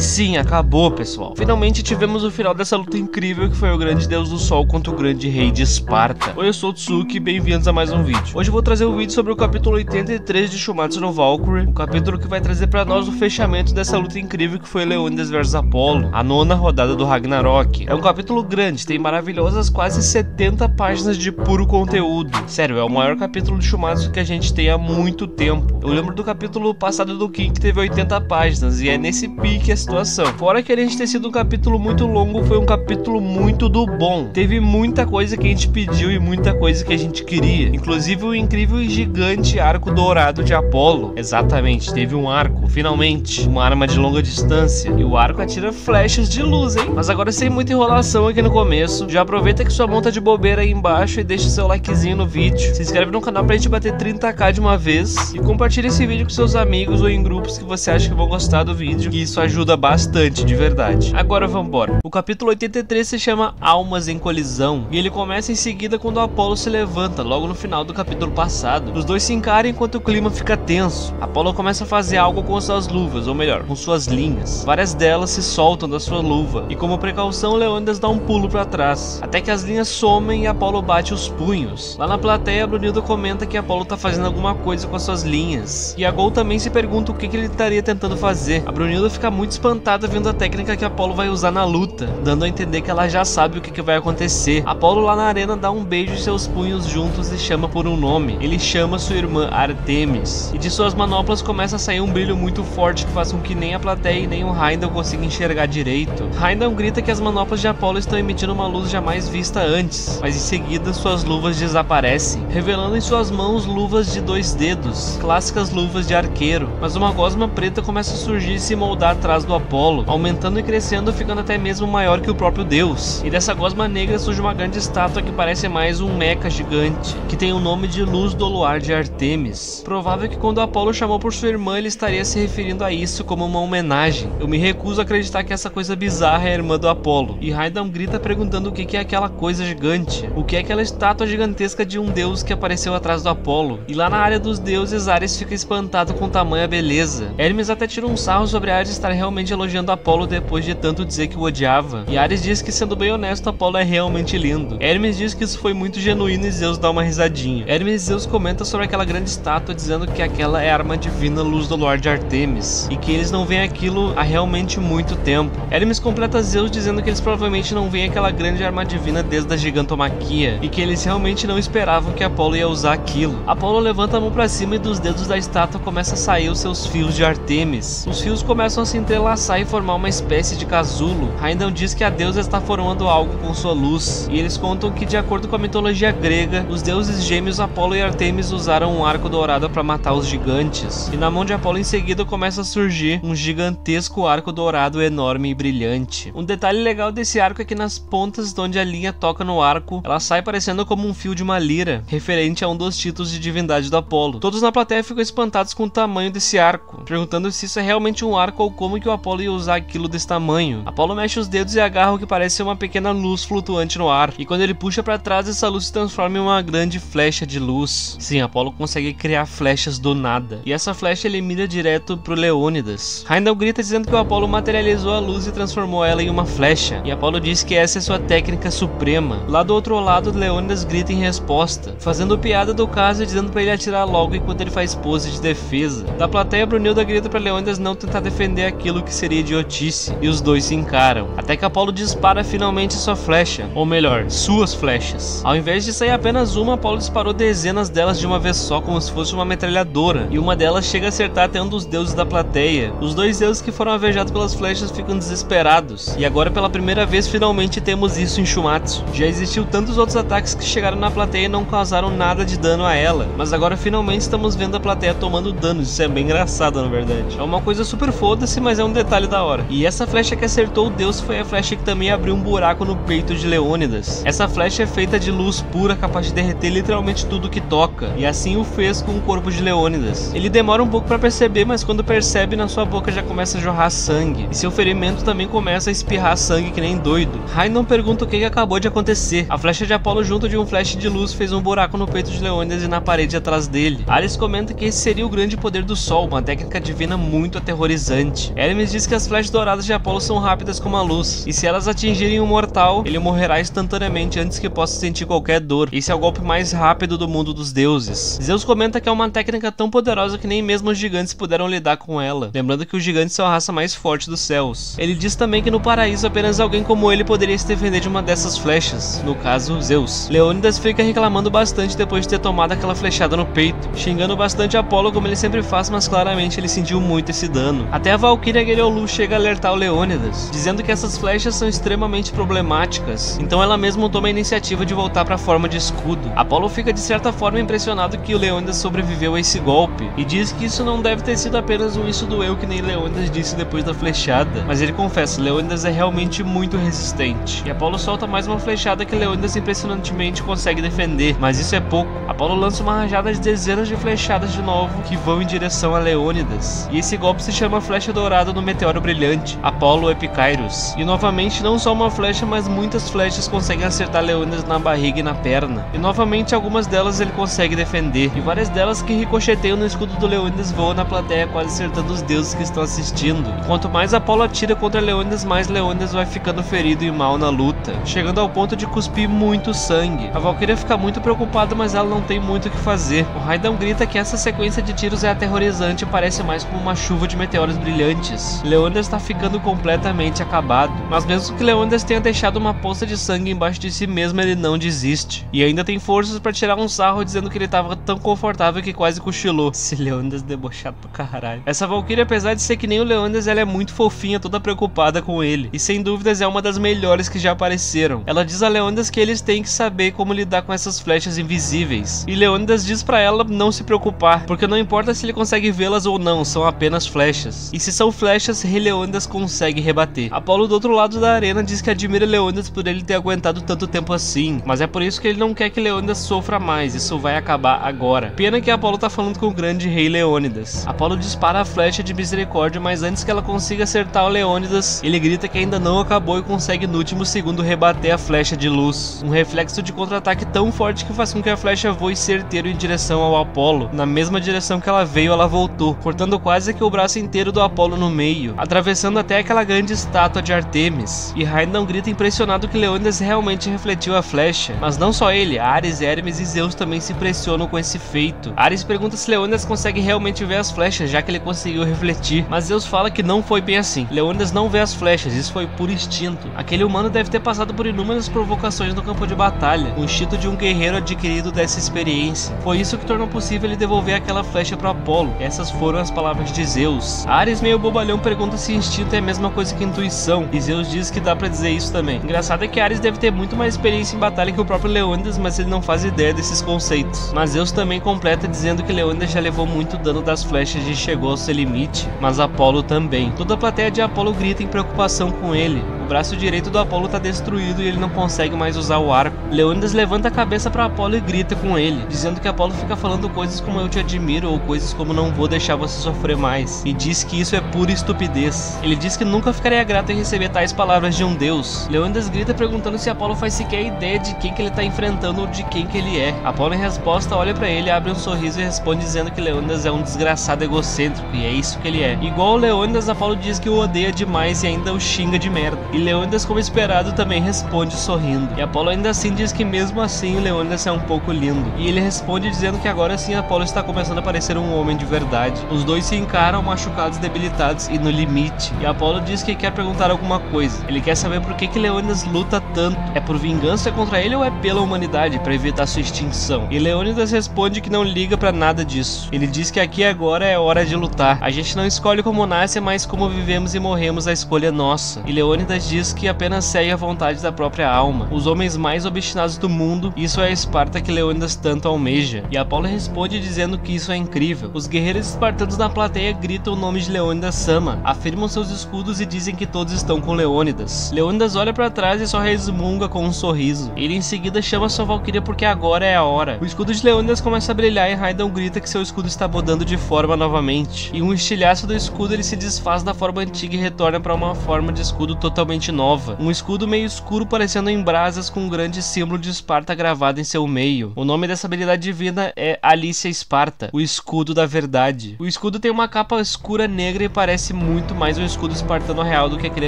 sim, acabou, pessoal. Finalmente tivemos o final dessa luta incrível que foi o grande deus do sol contra o grande rei de Esparta. Oi, eu sou o Tsuki e bem-vindos a mais um vídeo. Hoje eu vou trazer um vídeo sobre o capítulo 83 de Shumatsu no Valkyrie, um capítulo que vai trazer pra nós o fechamento dessa luta incrível que foi Leônidas vs Apolo, a nona rodada do Ragnarok. É um capítulo grande, tem maravilhosas quase 70 páginas de puro conteúdo. Sério, é o maior capítulo de Shumatsu que a gente tem há muito tempo. Eu lembro do capítulo passado do King que teve 80 páginas e é nesse pique a situação. Fora que a gente ter sido um capítulo muito longo, foi um capítulo muito do bom. Teve muita coisa que a gente pediu e muita coisa que a gente queria. Inclusive o incrível e gigante arco dourado de Apolo. Exatamente, teve um arco, finalmente. Uma arma de longa distância. E o arco atira flechas de luz, hein? Mas agora sem muita enrolação aqui no começo. Já aproveita que sua mão tá de bobeira aí embaixo e deixa o seu likezinho no vídeo. Se inscreve no canal pra gente bater 30k de uma vez. E compartilha esse vídeo com seus amigos ou em grupos que você acha que vão gostar do vídeo. Que isso ajuda bastante, de verdade. Agora vambora. O capítulo 83 se chama Almas em Colisão. E ele começa em seguida quando o Apolo se levanta, logo no final do capítulo passado. Os dois se encaram enquanto o clima fica tenso. Apolo começa a fazer algo com suas luvas, ou melhor, com suas linhas. Várias delas se soltam da sua luva. E como precaução, Leônidas dá um pulo pra trás. Até que as linhas somem e Apolo bate os punhos. Lá na plateia, a Brunilda comenta que Apolo tá fazendo alguma coisa com as suas linhas. E a Gol também se pergunta o que ele estaria tentando fazer. A Brunilda fica muito espantada vendo a técnica que Apolo vai usar na luta, dando a entender que ela já sabe o que vai acontecer. Apolo lá na arena dá um beijo em seus punhos juntos e chama por um nome. Ele chama sua irmã Artemis. E de suas manoplas começa a sair um brilho muito forte que faz com que nem a plateia e nem o Heimdall consigam enxergar direito. Heimdall grita que as manoplas de Apolo estão emitindo uma luz jamais vista antes, mas em seguida suas luvas desaparecem, revelando em suas mãos luvas de 2 dedos, clássicas luvas de arqueiro. Mas uma gosma preta começa a surgir e se moldar atrás do Apolo, aumentando e crescendo, ficando até mesmo maior que o próprio deus. E dessa gosma negra surge uma grande estátua que parece mais um mecha gigante, que tem o nome de Luz do Luar de Artemis. Provável que quando Apolo chamou por sua irmã, ele estaria se referindo a isso como uma homenagem. Eu me recuso a acreditar que essa coisa bizarra é a irmã do Apolo. E Heimdall grita perguntando o que é aquela coisa gigante. O que é aquela estátua gigantesca de um deus que apareceu atrás do Apolo. E lá na área dos deuses, Ares fica espantado com tamanha beleza. Hermes até tira um sarro sobre Ares estar realmente elogiando Apolo depois de tanto dizer que o odiava. E Ares diz que, sendo bem honesto, Apolo é realmente lindo. Hermes diz que isso foi muito genuíno e Zeus dá uma risadinha. Hermes e Zeus comenta sobre aquela grande estátua, dizendo que aquela é a arma divina Luz do Luar de Artemis, e que eles não veem aquilo há realmente muito tempo. Hermes completa Zeus dizendo que eles provavelmente não veem aquela grande arma divina desde a gigantomaquia, e que eles realmente não esperavam que Apolo ia usar aquilo. Apolo levanta a mão pra cima e dos dedos da estátua começa a sair os seus fios de Artemis. Os fios começam a se entrelaçar e formar uma espécie de casulo. Heimdall diz que a deusa está formando algo com sua luz, e eles contam que, de acordo com a mitologia grega, os deuses gêmeos Apolo e Artemis usaram um arco dourado para matar os gigantes, e na mão de Apolo em seguida começa a surgir um gigantesco arco dourado enorme e brilhante. Um detalhe legal desse arco é que nas pontas de onde a linha toca no arco, ela sai parecendo como um fio de uma lira, referente a um dos títulos de divindade do Apolo. Todos na plateia ficam espantados com o tamanho desse arco, perguntando se isso é realmente um arco ou como que o Apolo ia usar aquilo desse tamanho. Apolo mexe os dedos e agarra o que parece ser uma pequena luz flutuante no ar, e quando ele puxa para trás, essa luz se transforma em uma grande flecha de luz. Sim, Apolo consegue criar flechas do nada, e essa flecha ele mira direto pro Leônidas. Heimdall grita dizendo que o Apolo materializou a luz e transformou ela em uma flecha, e Apolo diz que essa é sua técnica suprema. Lá do outro lado, Leônidas grita em resposta, fazendo piada do caso e dizendo para ele atirar logo enquanto ele faz pose de defesa. Da plateia, Brunilda grita para Leônidas não tentar defender aquilo que seria idiotice, e os dois se encaram, até que Apolo dispara finalmente sua flecha, ou melhor, suas flechas. Ao invés de sair apenas uma, Apolo disparou dezenas delas de uma vez só, como se fosse uma metralhadora, e uma delas chega a acertar até um dos deuses da plateia. Os dois deuses que foram alvejados pelas flechas ficam desesperados, e agora pela primeira vez finalmente temos isso em Shumatsu. Já existiu tantos outros ataques que chegaram na plateia e não causaram nada de dano a ela, mas agora finalmente estamos vendo a plateia tomando dano. Isso é bem engraçado, na verdade. É uma coisa super foda-se, mas é um detalhe da hora. E essa flecha que acertou o deus foi a flecha que também abriu um buraco no peito de Leônidas. Essa flecha é feita de luz pura, capaz de derreter literalmente tudo que toca, e assim o fez com o corpo de Leônidas. Ele demora um pouco para perceber, mas quando percebe, na sua boca já começa a jorrar sangue, e seu ferimento também começa a espirrar sangue que nem doido. Heimdall pergunta o que acabou de acontecer. A flecha de Apolo junto de um flash de luz fez um buraco no peito de Leônidas e na parede atrás dele. Ares comenta que esse seria o grande poder do sol, uma técnica divina muito aterrorizante. Hermes Leônidas diz que as flechas douradas de Apolo são rápidas como a luz, e se elas atingirem um mortal, ele morrerá instantaneamente antes que possa sentir qualquer dor. Esse é o golpe mais rápido do mundo dos deuses. Zeus comenta que é uma técnica tão poderosa que nem mesmo os gigantes puderam lidar com ela, lembrando que os gigantes são a raça mais forte dos céus. Ele diz também que no paraíso apenas alguém como ele poderia se defender de uma dessas flechas, no caso, Zeus. Leônidas fica reclamando bastante depois de ter tomado aquela flechada no peito, xingando bastante Apolo como ele sempre faz, mas claramente ele sentiu muito esse dano. Até a Valquíria Gerelu chega a alertar o Leônidas, dizendo que essas flechas são extremamente problemáticas, então ela mesma toma a iniciativa de voltar para a forma de escudo. Apolo fica de certa forma impressionado que o Leônidas sobreviveu a esse golpe, e diz que isso não deve ter sido apenas um isso doeu que nem Leônidas disse depois da flechada, mas ele confessa, Leônidas é realmente muito resistente. E Apolo solta mais uma flechada que Leônidas impressionantemente consegue defender, mas isso é pouco. Apolo lança uma rajada de dezenas de flechadas de novo que vão em direção a Leônidas, e esse golpe se chama Flecha Dourada no Meteoro Brilhante, Apolo Epicairos. E novamente não só uma flecha, mas muitas flechas conseguem acertar Leônidas na barriga e na perna, e novamente algumas delas ele consegue defender, e várias delas que ricocheteiam no escudo do Leônidas voam na plateia quase acertando os deuses que estão assistindo. E quanto mais Apolo atira contra Leônidas, mais Leônidas vai ficando ferido e mal na luta, chegando ao ponto de cuspir muito sangue. A Valquíria fica muito preocupada, mas ela não tem muito o que fazer. O Raidão grita que essa sequência de tiros é aterrorizante e parece mais como uma chuva de meteoros brilhantes. Leônidas está ficando completamente acabado, mas mesmo que Leônidas tenha deixado uma poça de sangue embaixo de si mesmo, ele não desiste, e ainda tem forças para tirar um sarro dizendo que ele estava tão confortável que quase cochilou. Esse Leônidas debochado pra caralho. Essa Valquíria, apesar de ser que nem o Leônidas, ela é muito fofinha, toda preocupada com ele, e sem dúvidas é uma das melhores que já apareceram. Ela diz a Leônidas que eles têm que saber como lidar com essas flechas invisíveis, e Leônidas diz pra ela não se preocupar, porque não importa se ele consegue vê-las ou não, são apenas flechas, e se são flechas, Leônidas consegue rebater. Apolo do outro lado da arena diz que admira Leônidas por ele ter aguentado tanto tempo assim, mas é por isso que ele não quer que Leônidas sofra mais, isso vai acabar agora. Pena que Apolo tá falando com o grande rei Leônidas. Apolo dispara a flecha de misericórdia, mas antes que ela consiga acertar o Leônidas, ele grita que ainda não acabou e consegue no último segundo rebater a flecha de luz, um reflexo de contra-ataque tão forte que faz com que a flecha voe certeiro em direção ao Apolo. Na mesma direção que ela veio, ela voltou, cortando quase que o braço inteiro do Apolo no meio, atravessando até aquela grande estátua de Artemis. E Raidão grita impressionado que Leônidas realmente refletiu a flecha, mas não só ele, Ares, Hermes e Zeus também se impressionam com esse feito. Ares pergunta se Leônidas consegue realmente ver as flechas, já que ele conseguiu refletir, mas Zeus fala que não foi bem assim. Leônidas não vê as flechas, isso foi por instinto. Aquele humano deve ter passado por inúmeras provocações no campo de batalha, o instinto de um guerreiro adquirido dessa experiência. Foi isso que tornou possível ele devolver aquela flecha para Apolo. Essas foram as palavras de Zeus. Ares, meio bobalhão, pergunta se instinto é a mesma coisa que intuição, e Zeus diz que dá pra dizer isso também. Engraçado é que Ares deve ter muito mais experiência em batalha que o próprio Leônidas, mas ele não faz ideia desses conceitos. Mas Zeus também completa dizendo que Leônidas já levou muito dano das flechas e chegou ao seu limite, mas Apolo também. Toda a plateia de Apolo grita em preocupação com ele. O braço direito do Apolo tá destruído e ele não consegue mais usar o arco. Leônidas levanta a cabeça para Apolo e grita com ele, dizendo que Apolo fica falando coisas como eu te admiro ou coisas como não vou deixar você sofrer mais, e diz que isso é pura estupidez. Ele diz que nunca ficaria grato em receber tais palavras de um deus. Leônidas grita perguntando se Apolo faz sequer ideia de quem que ele tá enfrentando ou de quem que ele é. Apolo em resposta olha pra ele, abre um sorriso e responde dizendo que Leônidas é um desgraçado egocêntrico, e é isso que ele é. Igual o Leônidas, Apolo diz que o odeia demais e ainda o xinga de merda. E Leônidas, como esperado, também responde sorrindo. E Apolo ainda assim diz que mesmo assim o Leônidas é um pouco lindo. E ele responde dizendo que agora sim Apolo está começando a parecer um homem de verdade. Os dois se encaram machucados, debilitados e no limite. E Apolo diz que quer perguntar alguma coisa. Ele quer saber por que Leônidas luta tanto. É por vingança contra ele ou é pela humanidade, para evitar sua extinção? E Leônidas responde que não liga pra nada disso. Ele diz que aqui agora é hora de lutar. A gente não escolhe como nasce, mas como vivemos e morremos, a escolha é nossa. E Leônidas diz que apenas segue a vontade da própria alma. Os homens mais obstinados do mundo, isso é a Esparta que Leônidas tanto almeja. E Apolo responde dizendo que isso é incrível. Os guerreiros espartanos na plateia gritam o nome de Leônidas Sama, afirmam seus escudos e dizem que todos estão com Leônidas. Leônidas olha pra trás e só resmunga com um sorriso. Ele em seguida chama sua Valquíria porque agora é a hora. O escudo de Leônidas começa a brilhar e Raidão grita que seu escudo está mudando de forma novamente. E um estilhaço do escudo ele se desfaz da forma antiga e retorna para uma forma de escudo totalmente totalmente nova, um escudo meio escuro parecendo em brasas com um grande símbolo de Esparta gravado em seu meio. O nome dessa habilidade divina é Alicia Esparta, o escudo da verdade. O escudo tem uma capa escura negra e parece muito mais um escudo espartano real do que aquele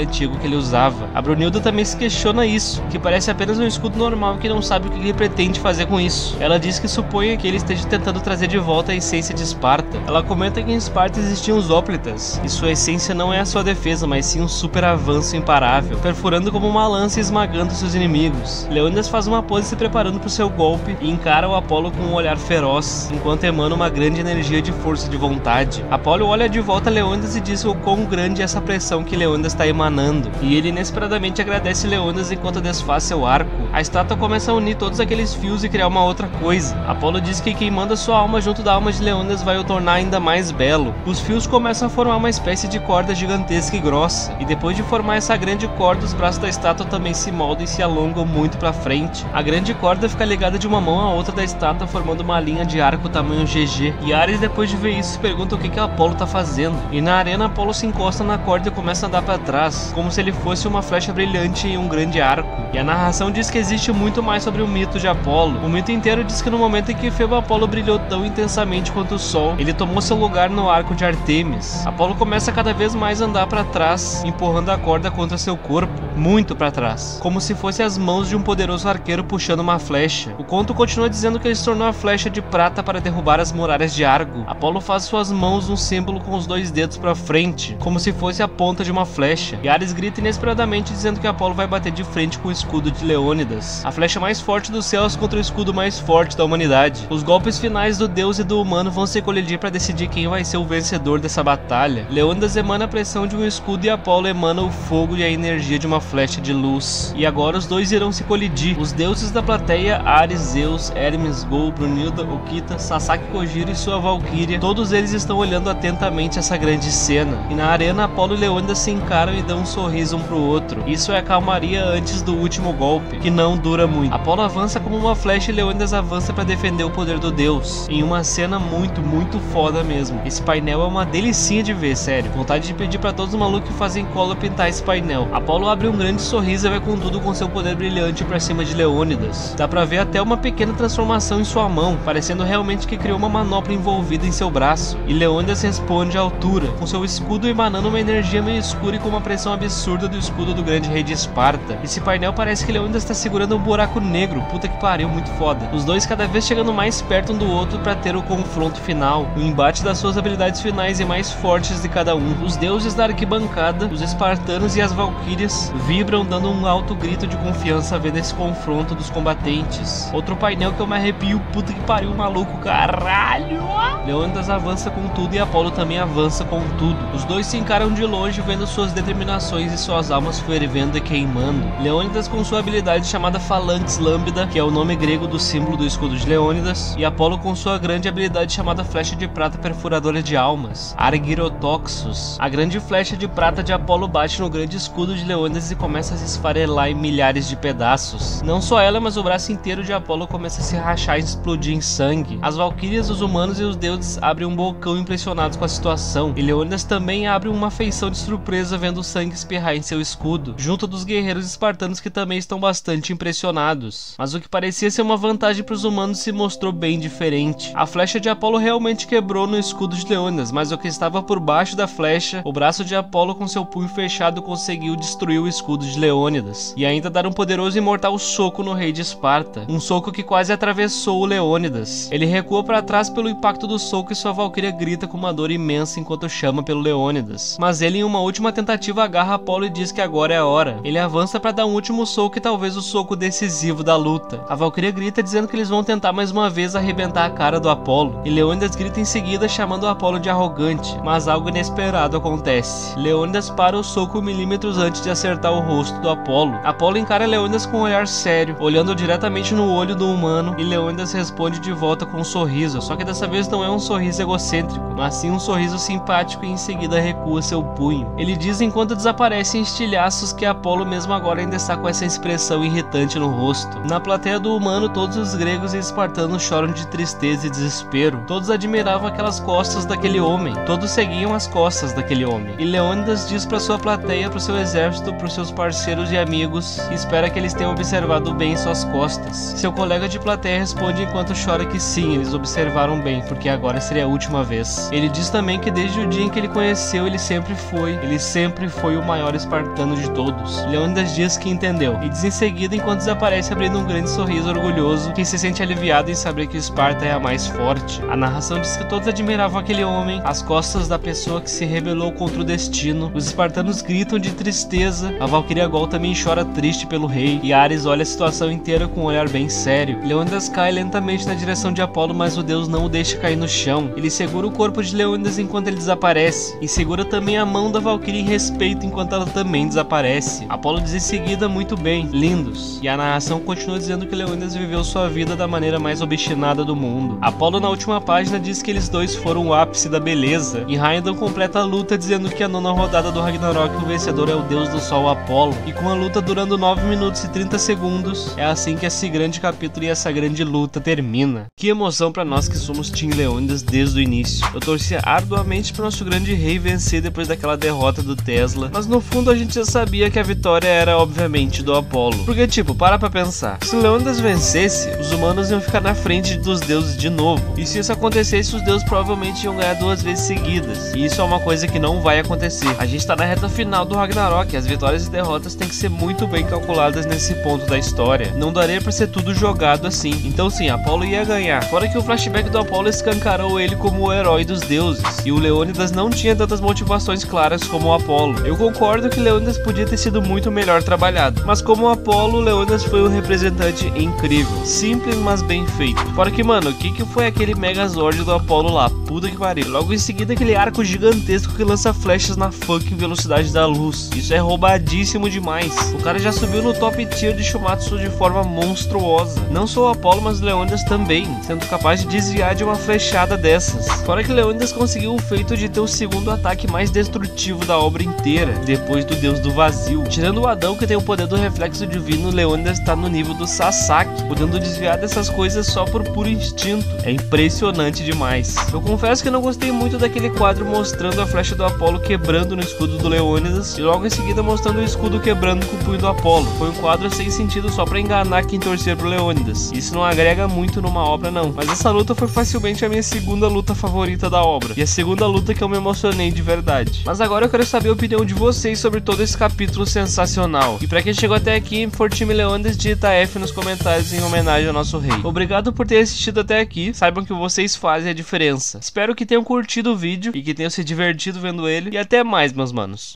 antigo que ele usava. A Brunilda também se questiona isso, que parece apenas um escudo normal que não sabe o que ele pretende fazer com isso. Ela diz que supõe que ele esteja tentando trazer de volta a essência de Esparta. Ela comenta que em Esparta existiam os Óplitas, e sua essência não é a sua defesa, mas sim um super avanço imparável, perfurando como uma lança e esmagando seus inimigos. Leônidas faz uma pose se preparando para o seu golpe e encara o Apolo com um olhar feroz, enquanto emana uma grande energia de força e de vontade. Apolo olha de volta a Leônidas e diz o quão grande é essa pressão que Leônidas está emanando, e ele inesperadamente agradece Leônidas enquanto desfaz seu arco. A estátua começa a unir todos aqueles fios e criar uma outra coisa. Apolo diz que quem manda sua alma junto da alma de Leônidas vai o tornar ainda mais belo. Os fios começam a formar uma espécie de corda gigantesca e grossa, e depois de formar essa grande corda, os braços da estátua também se moldam e se alongam muito para frente. A grande corda fica ligada de uma mão à outra da estátua, formando uma linha de arco tamanho GG. E Ares, depois de ver isso, se pergunta o que Apolo tá fazendo. E na arena, Apolo se encosta na corda e começa a andar para trás, como se ele fosse uma flecha brilhante em um grande arco. E a narração diz que existe muito mais sobre o mito de Apolo. O mito inteiro diz que no momento em que Febo Apolo brilhou tão intensamente quanto o sol, ele tomou seu lugar no arco de Artemis. Apolo começa a cada vez mais andar para trás, empurrando a corda contra seu corpo, muito para trás, como se fosse as mãos de um poderoso arqueiro puxando uma flecha. O conto continua dizendo que ele se tornou a flecha de prata para derrubar as muralhas de Argo. Apolo faz suas mãos um símbolo com os dois dedos para frente, como se fosse a ponta de uma flecha. E Ares grita inesperadamente dizendo que Apolo vai bater de frente com o escudo de Leônidas, a flecha mais forte dos céus contra o escudo mais forte da humanidade. Os golpes finais do deus e do humano vão se colidir para decidir quem vai ser o vencedor dessa batalha. Leônidas emana a pressão de um escudo e Apolo emana o fogo e a energia de uma flecha de luz. E agora os dois irão se colidir. Os deuses da plateia, Ares, Zeus, Hermes, Gol, Brunilda, Okita, Sasaki Kojiro e sua Valkyria, todos eles estão olhando atentamente essa grande cena. E na arena, Apolo e Leônidas se encaram e dão um sorriso um pro outro. Isso é a calmaria antes do último golpe, que não dura muito. Apolo avança como uma flecha e Leônidas avança para defender o poder do deus, em uma cena muito foda mesmo. Esse painel é uma delicinha de ver, sério. Vontade de pedir para todos os malucos que fazem cola pintar esse painel. Apolo abre um grande sorriso e vai com tudo com seu poder brilhante pra cima de Leônidas. Dá pra ver até uma pequena transformação em sua mão, parecendo realmente que criou uma manopla envolvida em seu braço. E Leônidas responde à altura, com seu escudo emanando uma energia meio escura e com uma pressão absurda do escudo do grande rei de Esparta. Esse painel parece que Leônidas tá segurando um buraco negro, puta que pariu, muito foda. Os dois cada vez chegando mais perto um do outro pra ter o confronto final, o embate das suas habilidades finais e mais fortes de cada um. Os deuses da arquibancada, os espartanos e as valquírias vibram dando um alto grito de confiança vendo esse confronto dos combatentes. Outro painel que eu me arrepio, puta que pariu, maluco, caralho! Leônidas avança com tudo e Apolo também avança com tudo. Os dois se encaram de longe vendo suas determinações e suas almas fervendo e queimando. Leônidas com sua habilidade chamada Phalanx Lambda, que é o nome grego do símbolo do escudo de Leônidas, e Apolo com sua grande habilidade chamada Flecha de Prata Perfuradora de Almas, Argyrotoxus. A grande flecha de prata de Apolo bate no grande escudo de Leônidas e começa a se esfarelar em milhares de pedaços. Não só ela, mas o braço inteiro de Apolo começa a se rachar e explodir em sangue. As valquírias, os humanos e os deuses abrem um bocão impressionados com a situação, e Leônidas também abre uma feição de surpresa vendo o sangue espirrar em seu escudo, junto dos guerreiros espartanos que também estão bastante impressionados. Mas o que parecia ser uma vantagem para os humanos se mostrou bem diferente. A flecha de Apolo realmente quebrou no escudo de Leônidas, mas o que estava por baixo da flecha, o braço de Apolo com seu punho fechado conseguiu destruir o escudo de Leônidas, e ainda dar um poderoso e mortal soco no rei de Esparta, um soco que quase atravessou o Leônidas. Ele recua para trás pelo impacto do soco e sua valquíria grita com uma dor imensa enquanto chama pelo Leônidas, mas ele em uma última tentativa agarra Apolo e diz que agora é a hora. Ele avança para dar um último soco e talvez o soco decisivo da luta. A valquíria grita dizendo que eles vão tentar mais uma vez arrebentar a cara do Apolo, e Leônidas grita em seguida chamando o Apolo de arrogante, mas algo inesperado acontece. Leônidas para o soco milímetros antes de acertar o rosto do Apolo. Apolo encara Leônidas com um olhar sério, olhando diretamente no olho do humano, e Leônidas responde de volta com um sorriso, só que dessa vez não é um sorriso egocêntrico, mas sim um sorriso simpático, e em seguida recua seu punho. Ele diz enquanto desaparece em estilhaços que Apolo mesmo agora ainda está com essa expressão irritante no rosto. Na plateia do humano, todos os gregos e espartanos choram de tristeza e desespero. Todos admiravam aquelas costas daquele homem. Todos seguiam as costas daquele homem. E Leônidas diz para sua plateia, para o seu exército, exército para seus parceiros e amigos e espera que eles tenham observado bem suas costas. Seu colega de plateia responde enquanto chora que sim, eles observaram bem, porque agora seria a última vez. Ele diz também que desde o dia em que ele conheceu, ele sempre foi o maior espartano de todos. Leônidas diz que entendeu, e diz em seguida enquanto desaparece abrindo um grande sorriso orgulhoso, que se sente aliviado em saber que Esparta é a mais forte. A narração diz que todos admiravam aquele homem, as costas da pessoa que se rebelou contra o destino. Os espartanos gritam de tristeza, a Valquíria Gol também chora triste pelo rei, e Ares olha a situação inteira com um olhar bem sério. Leônidas cai lentamente na direção de Apolo, mas o deus não o deixa cair no chão. Ele segura o corpo de Leônidas enquanto ele desaparece, e segura também a mão da Valquíria em respeito enquanto ela também desaparece. Apolo diz em seguida muito bem, lindos, e a narração continua dizendo que Leônidas viveu sua vida da maneira mais obstinada do mundo. Apolo na última página diz que eles dois foram o ápice da beleza, e Heimdall completa a luta dizendo que a nona rodada do Ragnarok o vencedor é o deus do sol Apolo, e com a luta durando 9 minutos e 30 segundos, é assim que esse grande capítulo e essa grande luta termina. Que emoção pra nós que somos Team Leônidas desde o início. Eu torcia arduamente pro nosso grande rei vencer depois daquela derrota do Tesla, mas no fundo a gente já sabia que a vitória era obviamente do Apolo. Porque tipo, para pra pensar, se Leônidas vencesse, os humanos iam ficar na frente dos deuses de novo, e se isso acontecesse, os deuses provavelmente iam ganhar 2 vezes seguidas, e isso é uma coisa que não vai acontecer. A gente tá na reta final do Ragnarok, as vitórias e derrotas têm que ser muito bem calculadas nesse ponto da história, não daria pra ser tudo jogado assim. Então sim, Apolo ia ganhar, fora que o flashback do Apolo escancarou ele como o herói dos deuses, e o Leônidas não tinha tantas motivações claras como o Apolo. Eu concordo que Leônidas podia ter sido muito melhor trabalhado, mas como o Apolo, Leônidas foi um representante incrível, simples mas bem feito. Fora que, mano, o que foi aquele Megazord do Apolo lá? Puta que pariu. Logo em seguida aquele arco gigantesco que lança flechas na fucking velocidade da luz. Isso é roubadíssimo demais. O cara já subiu no top tier de Shumatsu de forma monstruosa. Não só o Apolo, mas o Leônidas também, sendo capaz de desviar de uma flechada dessas. Fora que Leônidas conseguiu o feito de ter o segundo ataque mais destrutivo da obra inteira, depois do deus do vazio. Tirando o Adão, que tem o poder do reflexo divino, Leônidas está no nível do Sasaki, podendo desviar dessas coisas só por puro instinto. É impressionante demais. Eu confesso que não gostei muito daquele quadro mostrando a flecha do Apolo quebrando no escudo do Leônidas, e logo em seguida mostrando o escudo quebrando com o punho do Apolo. Foi um quadro sem sentido só pra enganar quem torcer pro Leônidas. Isso não agrega muito numa obra não, mas essa luta foi facilmente a minha segunda luta favorita da obra, e a segunda luta que eu me emocionei de verdade. Mas agora eu quero saber a opinião de vocês sobre todo esse capítulo sensacional. E pra quem chegou até aqui, for Team Leônidas, digita F nos comentários em homenagem ao nosso rei. Obrigado por ter assistido até aqui, saibam que vocês fazem a diferença. Espero que tenham curtido o vídeo e que tenham se divertido vendo ele, e até mais, meus manos.